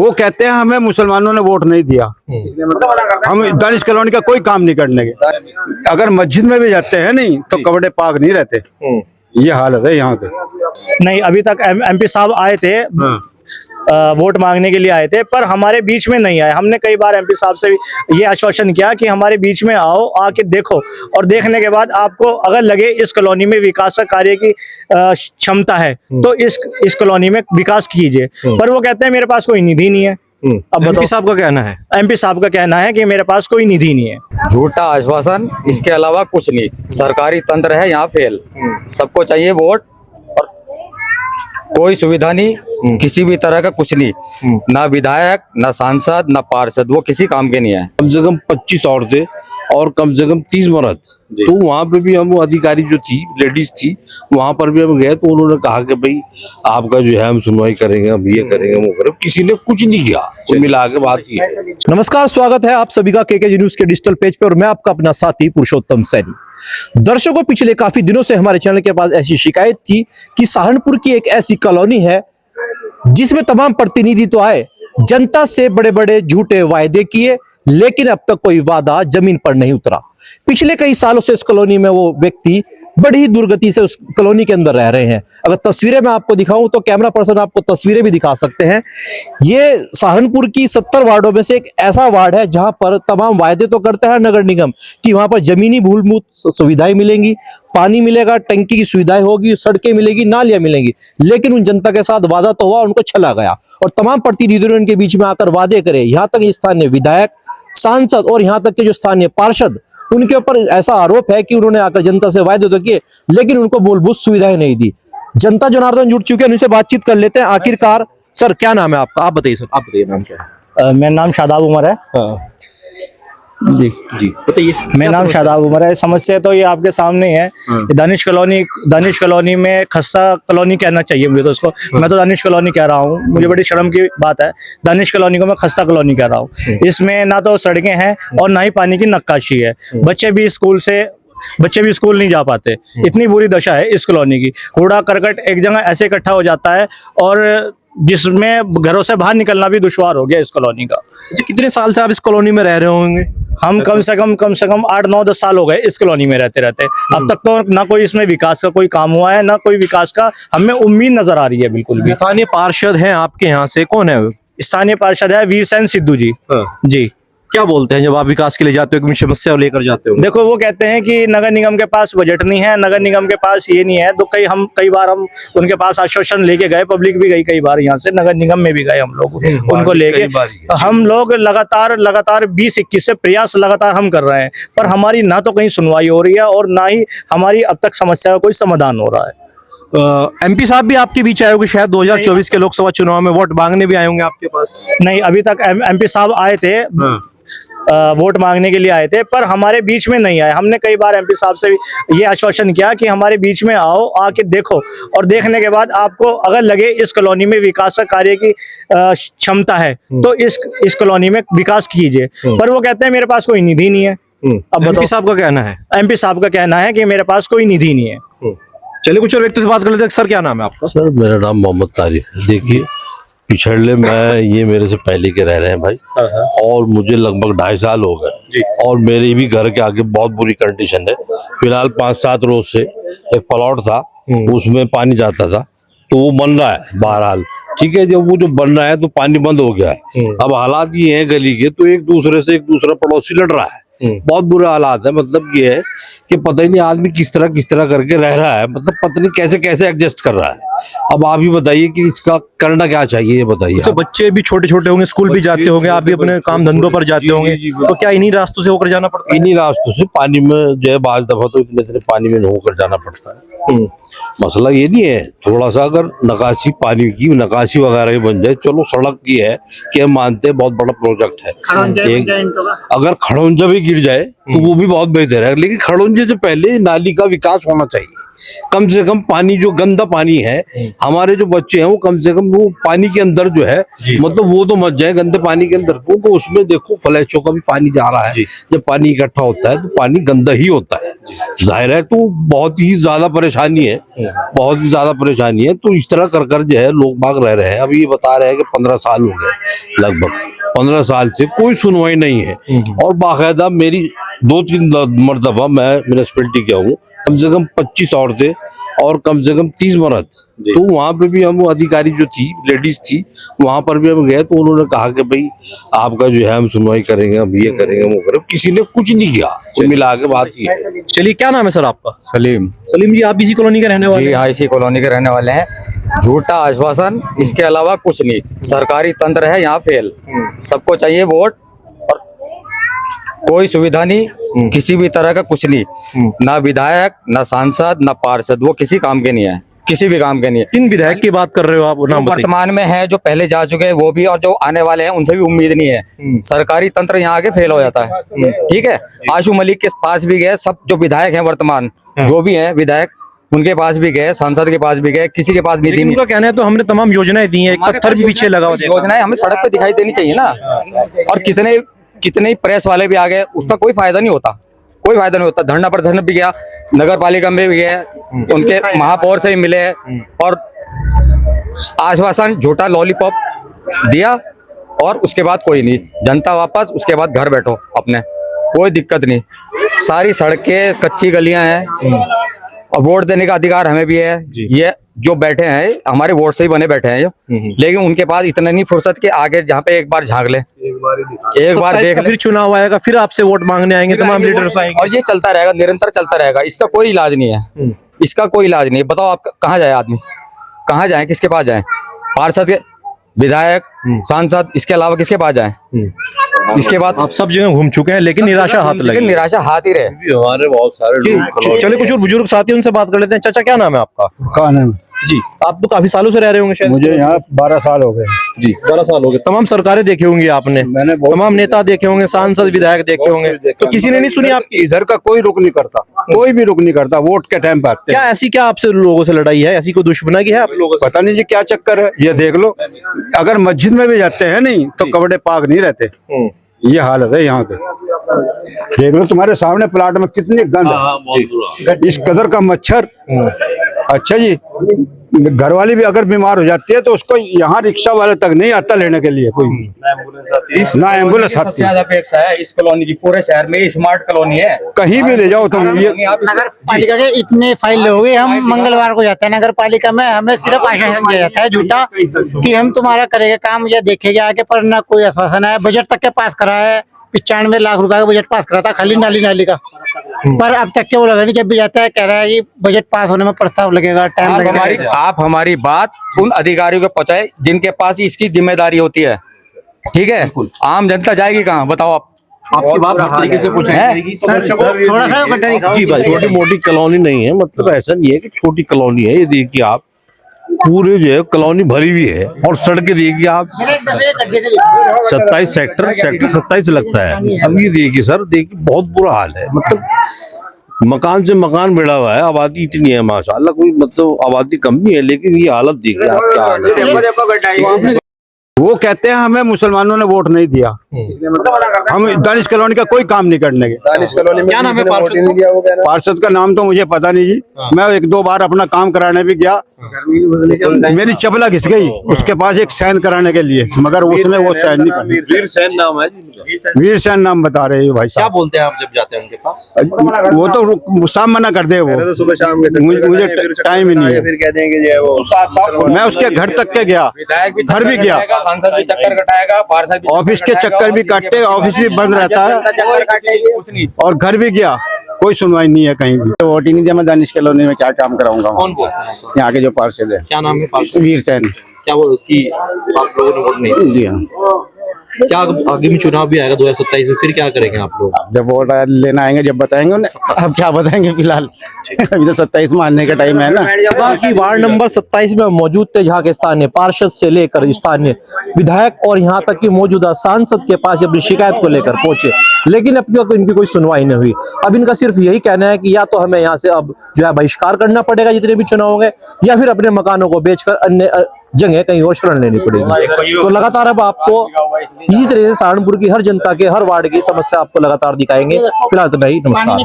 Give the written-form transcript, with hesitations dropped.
वो कहते हैं हमें मुसलमानों ने वोट नहीं दिया, हम दानिश कॉलोनी का कोई काम नहीं करने के। अगर मस्जिद में भी जाते हैं नहीं तो कपड़े पाक नहीं रहते, ये हालत है यहाँ पे। नहीं, अभी तक एमपी साहब आए थे, वोट मांगने के लिए आए थे, पर हमारे बीच में नहीं आए। हमने कई बार एमपी साहब से ये आश्वासन किया कि हमारे बीच में आओ, आके देखो, और देखने के बाद आपको अगर लगे इस कॉलोनी में विकास का कार्य की क्षमता है तो इस कॉलोनी में विकास कीजिए। पर वो कहते हैं मेरे पास कोई निधि नहीं है। अब एमपी साहब का कहना है, एमपी साहब का कहना है कि मेरे पास कोई निधि नहीं है। झूठा आश्वासन, इसके अलावा कुछ नहीं। सरकारी तंत्र है यहाँ फेल, सबको चाहिए वोट और कोई सुविधा नहीं, किसी भी तरह का कुछ नहीं, ना विधायक ना सांसद ना पार्षद, वो किसी काम के नहीं है। कम से कम 25 औरतें और कम से कम 30 मर्द। तो वहाँ पे भी हम, वो अधिकारी जो थी, लेडीज थी, वहाँ पर भी हम गए तो उन्होंने कहा कि भाई आपका जो है हम सुनवाई करेंगे, हम ये करेंगे, वो करेंगे। किसी ने कुछ नहीं किया। कुल मिला के बात ये है। नमस्कार, स्वागत है आप सभी का केके न्यूज के डिजिटल पेज पे और मैं आपका अपना साथी पुरुषोत्तम सैनी। दर्शकों, पिछले काफी दिनों से हमारे चैनल के पास ऐसी शिकायत थी कि सहारनपुर की एक ऐसी कॉलोनी है जिसमें तमाम प्रतिनिधि तो आए, जनता से बड़े बड़े झूठे वायदे किए, लेकिन अब तक कोई वादा जमीन पर नहीं उतरा। पिछले कई सालों से इस कॉलोनी में वो व्यक्ति बड़ी ही दुर्गति से उस कॉलोनी के अंदर रह रहे हैं। अगर तस्वीरें मैं आपको दिखाऊं तो कैमरा पर्सन आपको तस्वीरें भी दिखा सकते हैं। ये सहारनपुर की 70 वार्डों में से एक ऐसा वार्ड है जहां पर तमाम वायदे तो करते हैं नगर निगम कि वहां पर जमीनी मूलभूत सुविधाएं मिलेंगी, पानी मिलेगा, टंकी की सुविधाएं होगी, सड़कें मिलेगी, नालियां मिलेंगी, लेकिन उन जनता के साथ वादा तो हुआ, उनको छला गया और तमाम प्रतिनिधियों ने उनके बीच में आकर वादे करे। यहाँ तक स्थानीय विधायक, सांसद और यहाँ तक के जो स्थानीय पार्षद, उनके ऊपर ऐसा आरोप है कि उन्होंने आकर जनता से वायदे तो किए लेकिन उनको मूलभूत सुविधाएं नहीं दी। जनता जनार्दन जुड़ चुके हैं, उनसे बातचीत कर लेते हैं। आखिरकार सर, क्या नाम है आपका? आप बताइए सर, आप बताइए नाम क्या है? मेरा नाम शादाब उमर है। जी जी बताइए। मेरा नाम शादाब उमर है। समस्या तो ये आपके सामने ही है। दानिश कॉलोनी में खस्ता कॉलोनी कहना चाहिए मुझे तो उसको। मैं तो दानिश कॉलोनी कह रहा हूँ, मुझे बड़ी शर्म की बात है। दानिश कॉलोनी को मैं खस्ता कॉलोनी कह रहा हूँ। इसमें ना तो सड़कें हैं और ना ही पानी की नक्काशी है। बच्चे भी स्कूल नहीं जा पाते, इतनी बुरी दशा है इस कॉलोनी की। कूड़ा करकट एक जगह ऐसे इकट्ठा हो जाता है और जिसमें घरों से बाहर निकलना भी दुश्वार हो गया इस कॉलोनी का। कितने साल से आप इस कॉलोनी में रह रहे होंगे? हम कम से कम 8, 9, 10 साल हो गए इस कॉलोनी में रहते अब तक तो ना कोई इसमें विकास का कोई काम हुआ है, ना कोई विकास का हमें उम्मीद नजर आ रही है बिल्कुल भी। स्थानीय पार्षद हैं आपके यहाँ से, कौन है? स्थानीय पार्षद है वीरसेन सिद्धू जी। जी, क्या बोलते हैं जब आप विकास के लिए जाते हो, समस्या लेकर जाते हो? देखो, वो कहते हैं कि नगर निगम के पास बजट नहीं है, नगर निगम के पास ये नहीं है। तो कई बार हम उनके पास आश्वासन लेके गए, पब्लिक भी गई कई बार यहाँ से, नगर निगम में भी गए हम लोग उनको लेके। हम लोग लगातार 20-21 से प्रयास लगातार हम कर रहे हैं, पर हमारी ना तो कहीं सुनवाई हो रही है और ना ही हमारी अब तक समस्या का कोई समाधान हो रहा है। एमपी साहब भी आपके बीच आए होंगे शायद 2024 के लोकसभा चुनाव में, वोट मांगने भी आए होंगे आपके पास? नहीं, अभी तक एमपी साहब आए थे, वोट मांगने के लिए आए थे, पर हमारे बीच में नहीं आए। हमने कई बार एमपी साहब से ये आश्वासन किया कि हमारे बीच में आओ, आके देखो, और देखने के बाद आपको अगर लगे इस कॉलोनी में विकास का कार्य की क्षमता है तो इस कॉलोनी में विकास कीजिए। पर वो कहते हैं मेरे पास कोई निधि नहीं है। अब एमपी साहब का कहना है, एमपी साहब का कहना है कि मेरे पास कोई निधि नहीं है। चलिए कुछ और व्यक्ति से बात कर लेते हैं। सर, क्या नाम है आपका? सर, मेरा नाम मोहम्मद तारिक है। देखिए, पिछड़े में ये मेरे से पहले के रह रहे हैं भाई, और मुझे लगभग 2.5 साल हो गए और मेरे भी घर के आगे बहुत बुरी कंडीशन है। फिलहाल 5-7 रोज से एक प्लॉट था, उसमें पानी जाता था, तो वो बन रहा है बहरहाल। ठीक है, जब वो जो बन रहा है तो पानी बंद हो गया है। अब हालात ये हैं गली के, तो एक दूसरा पड़ोसी लड़ रहा है। बहुत बुरे हालात है। मतलब ये है कि पता ही नहीं आदमी किस तरह करके रह रहा है, मतलब पता नहीं कैसे एडजस्ट कर रहा है। अब आप ही बताइए कि इसका करना क्या चाहिए, ये बताइए। तो बच्चे भी छोटे होंगे, स्कूल भी जाते होंगे, आप भी अपने काम धंधों पर जाते होंगे, तो क्या इन्हीं रास्तों से होकर जाना पड़ता है? इन्हीं रास्तों से पानी में जो है, बाज दफा तो इतने पानी में होकर जाना पड़ता है। मसला ये नहीं है, थोड़ा सा अगर नकाशी, पानी की नकाशी वगैरह बन जाए, चलो सड़क की है कि हम मानते हैं बहुत बड़ा प्रोजेक्ट है। अगर खड़ौंजा भी गिर जाए तो वो भी बहुत बेहतर है, लेकिन खड़ौंजे से पहले नाली का विकास होना चाहिए। कम से कम पानी, जो गंदा पानी है हमारे जो बच्चे हैं वो कम से कम वो पानी के अंदर जो है मतलब वो तो मत जाए गंदे पानी के अंदर, क्योंकि उसमें देखो फ्लैशों का भी पानी जा रहा है। जब पानी इकट्ठा होता है तो पानी गंदा ही होता है, जाहिर है। तो बहुत ही ज्यादा परेशानी है, बहुत ही ज्यादा परेशानी है। तो इस तरह कर जो है लोग बाग रह रहे हैं। अभी ये बता रहे हैं कि 15 साल हो गए, लगभग 15 साल से कोई सुनवाई नहीं है। और बाकायदा मेरी 2-3 मरतबा मैं म्यूनिसिपैलिटी गया हूँ, कम से कम 25 औरतें और कम से कम 30 मर्द। तो वहाँ पे भी हम अधिकारी जो थी, लेडीज थी, वहाँ पर भी हम गए तो उन्होंने कहा कि भाई आपका जो है हम सुनवाई करेंगे, हम ये करेंगे, वो करेंगे। किसी ने कुछ नहीं किया। तो मिला के बात की है। चलिए, क्या नाम है सर आपका? सलीम। सलीम जी, आप इसी कॉलोनी के रहने वाले जी हैं? हाँ, इसी कॉलोनी के रहने वाले हैं। झूठा आश्वासन, इसके अलावा कुछ नहीं। सरकारी तंत्र है यहाँ फेल। सबको चाहिए वोट और कोई सुविधा नहीं, किसी भी तरह का कुछ नहीं। ना विधायक, ना सांसद, ना पार्षद, वो किसी काम के नहीं है, किसी भी काम के नहीं है। किन विधायक की बात कर रहे हो आप? जो नाम बताइए। वर्तमान में है, जो पहले जा चुके हैं वो भी, और जो आने वाले हैं उनसे भी उम्मीद नहीं है। सरकारी तंत्र यहाँ आके फेल हो जाता है। ठीक है, आशु मलिक के पास भी गए, सब जो विधायक हैं वर्तमान जो भी हैं विधायक, उनके पास भी गए, सांसद के पास भी गए, किसी के पास निधि लेकिन नहीं। उनका कहना है तो हमने तमाम योजनाएं दी हैं, एक पत्थर भी पीछे लगा हुआ देखा। योजनाएं हमें सड़क पे दिखाई देनी चाहिए ना। और कितने प्रेस वाले भी आ गए, उसका कोई फायदा नहीं होता, कोई फायदा नहीं होता। धरना प्रदर्शन भी गया, नगर पालिका में भी गए, उनके महापौर से भी मिले और आश्वासन झूठा लॉलीपॉप दिया और उसके बाद कोई नहीं। जनता वापस, उसके बाद घर बैठो अपने, कोई दिक्कत नहीं। सारी सड़कें कच्ची गलियां हैं और वोट देने का अधिकार हमें भी है। ये जो बैठे हैं हमारे वोट से ही बने बैठे हैं ये, लेकिन उनके पास इतना नहीं फुर्सत के आगे जहाँ पे एक बार झांक ले, एक बार देख ले। फिर चुनाव आएगा, फिर आपसे वोट मांगने आएंगे तमाम लीडर्स आएंगे। और ये चलता रहेगा, निरंतर चलता रहेगा। इसका कोई इलाज नहीं है, इसका कोई इलाज नहीं है। बताओ आप कहाँ जाए आदमी, कहाँ जाए, किसके पास जाए? पार्षद के, विधायक, सांसद, इसके अलावा किसके पास जाए? इसके बाद आप सब जगह घूम चुके हैं, लेकिन निराशा हाथ लगी। लेकिन निराशा हाथ ही रहे। हमारे बहुत सारे लोग चलिए कुछ और बुजुर्ग साथी उनसे बात कर लेते हैं। चाचा, क्या नाम है आपका? कौन है? जी, आप तो काफी सालों से रह रहे होंगे शायद। मुझे यहाँ 12 साल हो गए। जी, 12 साल हो गए। तमाम सरकारें देखे होंगी आपने, मैंने बहुत- तमाम नेता देखे होंगे, सांसद विधायक देखे होंगे, तो किसी ने नहीं सुनी आपकी? इधर का कोई रुक नहीं करता, कोई भी रुक नहीं करता। वोट के टाइम पे आते क्या ऐसी क्या आपसे लोगों से लड़ाई है, ऐसी कोई दुश्मनी है आप लोगों से? पता नहीं जी क्या चक्कर है। ये देख लो, अगर मस्जिद में भी जाते हैं नहीं तो कपड़े पाक नहीं रहते। ये हालत है यहाँ पे। देख लो, तुम्हारे सामने प्लाट में कितनी गंद है, इस कदर का मच्छर। अच्छा जी, घरवाली भी अगर बीमार हो जाती है तो उसको यहाँ रिक्शा वाले तक नहीं आता लेने के लिए, कोई ना एम्बुलेंस सबसे आती। ज्यादा अपेक्षा है इस कॉलोनी की। पूरे शहर में स्मार्ट कॉलोनी है, कहीं भी ले जाओ तुम। ये नगर पालिका के इतने फाइल हो गए, हम मंगलवार को जाते हैं नगर पालिका में, हमें सिर्फ आश्वासन दिया जाता है झूठा कि हम तुम्हारा करेंगे काम या देखेंगे आगे, पर ना कोई आश्वासन है। बजट तक के पास करा है, 95 लाख रुपए का बजट पास करा था खाली नाली का, पर अब तक के वो लगा नहीं। जब भी जाता है कह रहा है कि बजट पास होने में प्रस्ताव लगेगा, टाइम लगेगा। आप हमारी बात उन अधिकारियों को पहुंचाए जिनके पास इसकी जिम्मेदारी होती है। ठीक है, आम जनता जाएगी कहाँ, बताओ आप? आपकी बात हर तरीके से पूछी जाएगी। थोड़ा सा गड्ढा दिखाओ। जी भाई, छोटी मोटी कॉलोनी नहीं है, मतलब ऐसा नहीं है कि छोटी कॉलोनी है। ये देखिए आप, पूरे जो है कॉलोनी भरी हुई है और सड़कें देखिए आप। 27 सेक्टर 27 लगता है। अब ये देखिए सर, देखिए बहुत बुरा हाल है। मतलब मकान से मकान भिड़ा हुआ है। आबादी इतनी है माशाल्लाह, कोई मतलब आबादी कम नहीं है, लेकिन ये हालत देखिए आप क्या हाल है। वो कहते हैं हमें मुसलमानों ने वोट नहीं दिया, हम दानिश कॉलोनी का कोई काम नहीं करने के। क्या नाम है पार्षद? पार्षद का नाम तो मुझे पता नहीं जी। मैं 1-2 बार अपना काम कराने भी गया, मेरी चपला घिस गई उसके पास एक साइन कराने के लिए, मगर उसने वो साइन नहीं कराया। वीर सैन नाम है जी। वीर सैन नाम बता रहे हैं भाई क्या साहब। बोलते हैं आप जब जाते हैं उनके पास? वो तो शाम मना कर दे, वो सुबह शाम के मुझे टाइम ही नहीं है। फिर कहते हैं कि जो है वो मैं उसके घर तक के गया, घर भी गया, सांसद भी चक्कर कटाएगा, पार्षद भी ऑफिस के चक्कर भी काटते, ऑफिस भी बंद रहता है, कुछ नहीं। और घर भी गया, कोई सुनवाई नहीं है कहीं भी। वोट ही नहीं दिया, मैं दानिश कॉलोनी में क्या काम कराऊंगा? कौन बोलते हैं सर? यहाँ के जो पार्षद है, क्या नाम है पार्षद? वीर सैन। क्या वो कि आप लोगों ने वोट नहीं जी हाँ। क्या आगे में चुनाव भी आएगा 2027 में, फिर क्या करेंगे आप लोग? जब वोट लेना आएंगे जब बताएंगे उन्हें, अब क्या बताएंगे फिलहाल। अभी तो 27 में आने का टाइम है ना। बाकी वार्ड नंबर 27 में मौजूद थे, जहाँ के स्थानीय पार्षद से लेकर स्थानीय विधायक और यहाँ तक कि मौजूदा सांसद के पास अपनी शिकायत को लेकर पहुंचे, लेकिन अब तक इनकी कोई सुनवाई नहीं हुई। अब इनका सिर्फ यही कहना है कि या तो हमें यहाँ से अब जो है बहिष्कार करना पड़ेगा जितने भी चुनाव होंगे, या फिर अपने मकानों को बेचकर अन्य जगह कहीं और शरण लेनी पड़ेगी। तो लगातार अब आपको इसी तरह से सहारनपुर की हर जनता के हर वार्ड की समस्या आपको लगातार दिखाएंगे। फिलहाल तो नहीं, नमस्कार।